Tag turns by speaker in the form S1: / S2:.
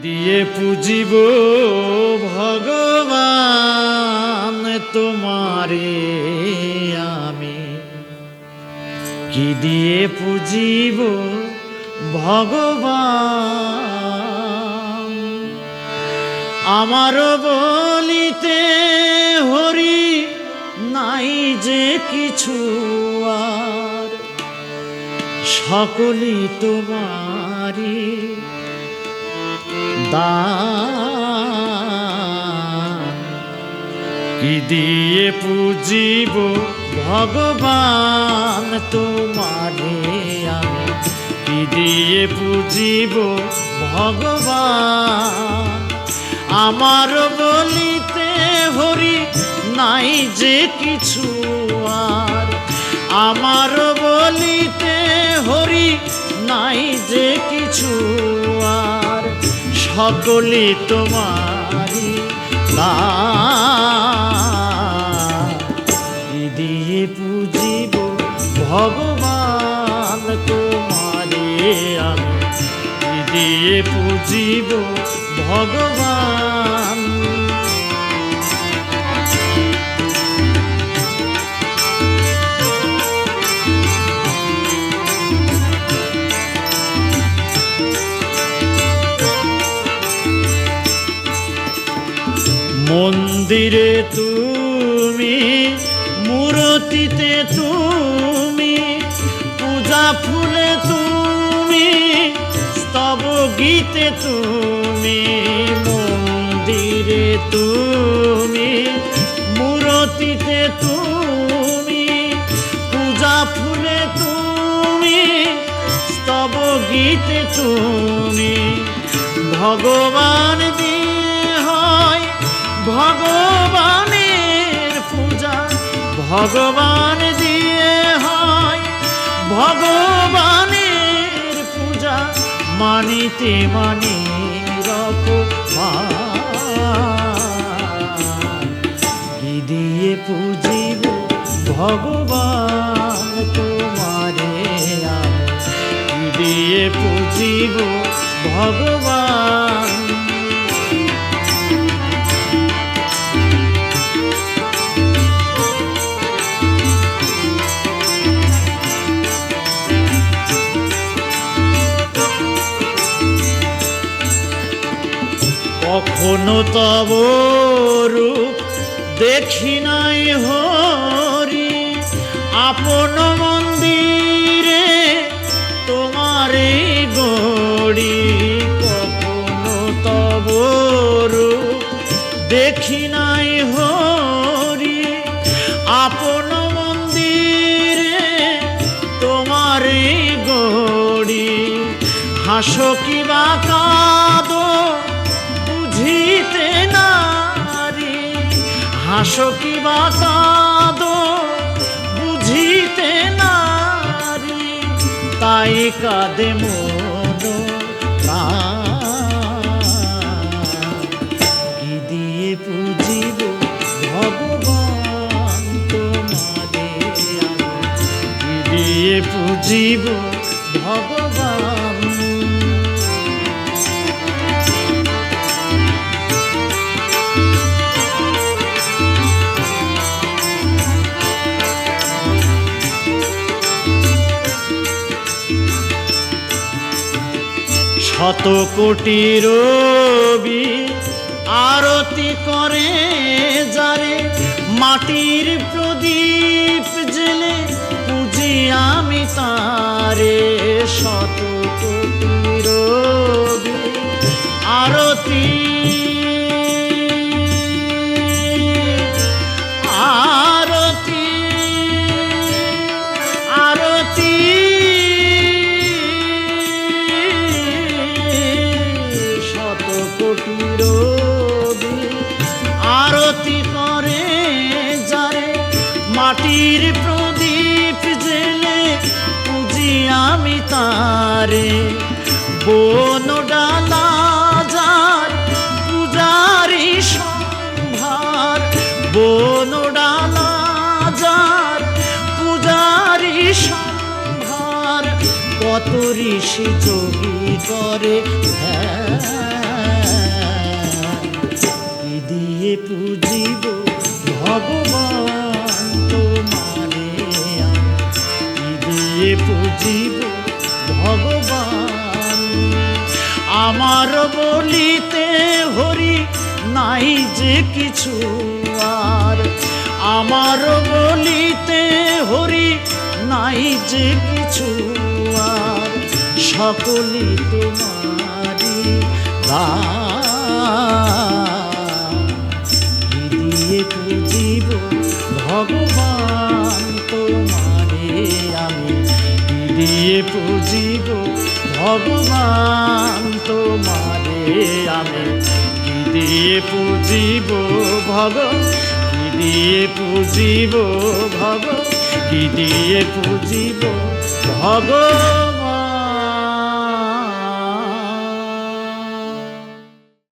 S1: দিয়ে পুজিব ভগবান তোমারে আমি, কি দিয়ে পুজিব ভগবান। আমার বলিতে হরি নাই যে কিছু আর, সকলই তোমারি দান। কি দিয়ে পুজিব ভগবান তোমারে আমি, কি দিয়ে পুজিব ভগবান। আমার বলিতে হরি নাই যে কিছু আর, আমার বলিতে হরি নাই যে কিছু আর, সকলই তোমারি দান। কি দিয়ে পুজিব ভগবান তোমারে আমি, কি দিয়ে পুজিব ভগবান। মন্দিরে তুমি, মূর্তিতে তুমি, পূজা ফুলে তুমি, স্তব গীতে তুমি। মন্দিরে তুমি, মূর্তিতে তুমি, পূজা ফুলে তুমি, স্তব গীতে তুমি। ভগবান দিয়ে হয় ভগবানের পূজা, ভগবান দিয়ে হয় ভগবানের পূজা। মানিতে মানি কি দিয়ে পুজিব ভগবান তোমারে আমি, কি দিয়ে পুজিব ভগবান। কখনো তব রূপ দেখি নাই হরি, আপন মন্দিরে তোমারে গড়ি। কখনো তব রূপ দেখি নাই হরি, আপন মন্দিরে তোমারে গড়ি। হাসো কিবা কাঁদো বুঝিতে নারি, হাসো কিবা কাঁদো বুঝিতে নারি, তাই কাঁদে মন প্রাণ। কি দিয়ে পুজিব ভগবান তোমারে আমি, কি দিয়ে পুজিব ভগবান। শত কোটি রবি আরতি করে যারে, মাটির প্রদীপ জেলে পুজি আমি তারে। শত কোটি রবি আরতি আরতি আরতি আরতি করে যারে, মাটির প্রদীপ জেলে পুজি আমি তারে। বন ডালা যার পূজারি সম্ভার, বন ডালা যার পূজারি সম্ভার। কত ঋষি যোগী করে ধ্যান, আমার বলিতে হরি নাই যে কিছু আর, আমার বলিতে হরি নাই যে কিছু আর, সকলই তোমারি দান। কি দিয়ে পুজিব ভগবান তোমারে আমি, কি দিয়ে পুজিব ভগবান তোমারে আমি, কি দিয়ে পুজিব কি দিয়ে পুজিব কি দিয়ে পুজিব ভগবান।